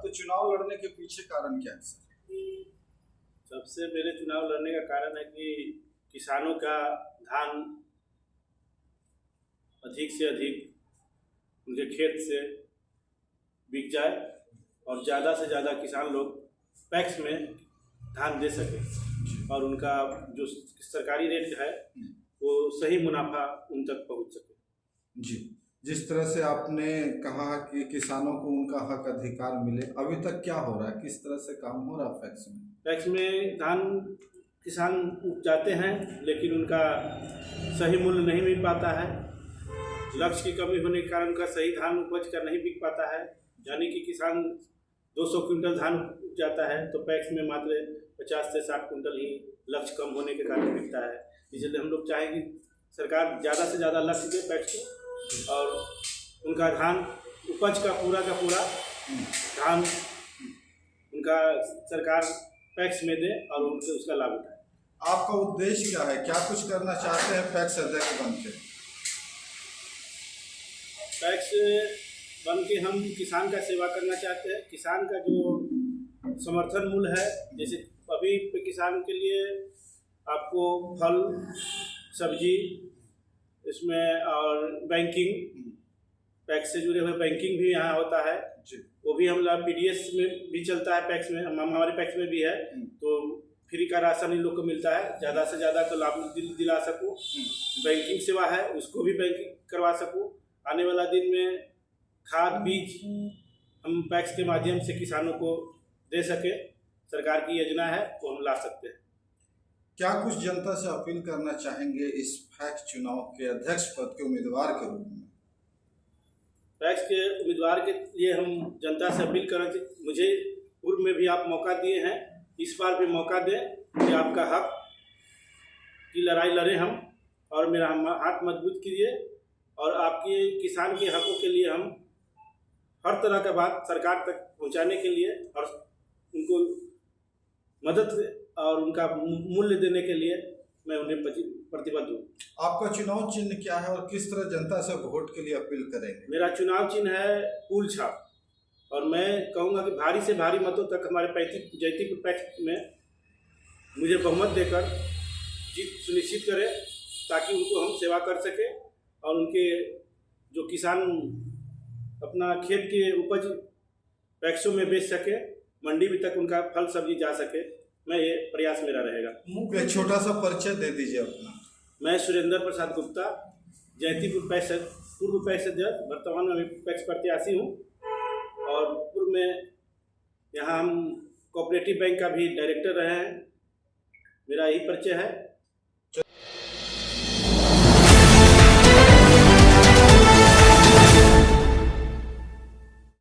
तो चुनाव लड़ने के पीछे कारण क्या है सर? सबसे पहले चुनाव लड़ने का कारण है कि किसानों का धान अधिक से अधिक उनके खेत से बिक जाए और ज़्यादा से ज़्यादा किसान लोग पैक्स में धान दे सके और उनका जो सरकारी रेट है वो सही मुनाफा उन तक पहुंच सके। जी, जिस तरह से आपने कहा कि किसानों को उनका हक अधिकार मिले, अभी तक क्या हो रहा है, किस तरह से काम हो रहा है पैक्स में? पैक्स में धान किसान उपजाते हैं लेकिन उनका सही मूल्य नहीं मिल पाता है। लक्ष्य की कमी होने के कारण उनका सही धान उपज कर नहीं बिक पाता है। यानी कि किसान 200 क्विंटल धान उपजाता है तो पैक्स में मात्र 50 से 60 क्विंटल ही लक्ष्य कम होने के कारण बिकता है। इसलिए हम लोग चाहें कि सरकार ज़्यादा से ज़्यादा लक्ष्य दे पैक्स को और उनका धान उपज का पूरा धान उनका सरकार पैक्स में दे और उनसे उसका लाभ उठाए। आपका उद्देश्य क्या है, क्या कुछ करना चाहते हैं पैक्स अध्यक्ष बन के? पैक्स बन के हम किसान का सेवा करना चाहते हैं। किसान का जो समर्थन मूल्य है, जैसे अभी किसान के लिए आपको फल सब्जी इसमें और बैंकिंग पैक्स से जुड़े हुए बैंकिंग भी यहाँ होता है जी। वो भी हम पीडीएस में भी चलता है, पैक्स में हमारे पैक्स में भी है। तो फ्री का राशन इन लोग को मिलता है, ज़्यादा से ज़्यादा तो लाभ दिला सकूँ। बैंकिंग सेवा है उसको भी बैंकिंग करवा सकूँ। आने वाला दिन में खाद बीज हम पैक्स के माध्यम से किसानों को दे सके, सरकार की योजना है वो हम ला सकते हैं। क्या कुछ जनता से अपील करना चाहेंगे इस पैक्स चुनाव के अध्यक्ष पद के उम्मीदवार के रूप में? पैक्स के उम्मीदवार के लिए हम जनता से अपील करना चाहिए, मुझे पूर्व में भी आप मौका दिए हैं, इस बार भी मौका दें कि आपका हक की लड़ाई लड़ें हम और मेरा हाथ मजबूत कीजिए और आपके किसान के हकों के लिए हम हर तरह का बात सरकार तक पहुंचाने के लिए और उनको मदद और उनका मूल्य देने के लिए मैं उन्हें प्रतिबद्ध हूँ। आपका चुनाव चिन्ह क्या है और किस तरह जनता से वोट के लिए अपील करेंगे? मेरा चुनाव चिन्ह है फूल छाप और मैं कहूँगा कि भारी से भारी मतों तक हमारे जैतीपुर पैक्स में मुझे बहुमत देकर जीत सुनिश्चित करें ताकि उनको हम सेवा कर सकें और उनके जो किसान अपना खेत के उपज पैक्सों में बेच सके, मंडी भी तक उनका फल सब्जी जा सके, मैं ये प्रयास मेरा रहेगा। एक छोटा सा परिचय दे दीजिए अपना। मैं सुरेंद्र प्रसाद गुप्ता, जैतीपुर पैक्स पूर्व पैक्स अध्यक्ष, वर्तमान में पैक्स प्रत्याशी हूँ और पूर्व में यहाँ हम कोऑपरेटिव बैंक का भी डायरेक्टर रहे हैं। मेरा यही परिचय है।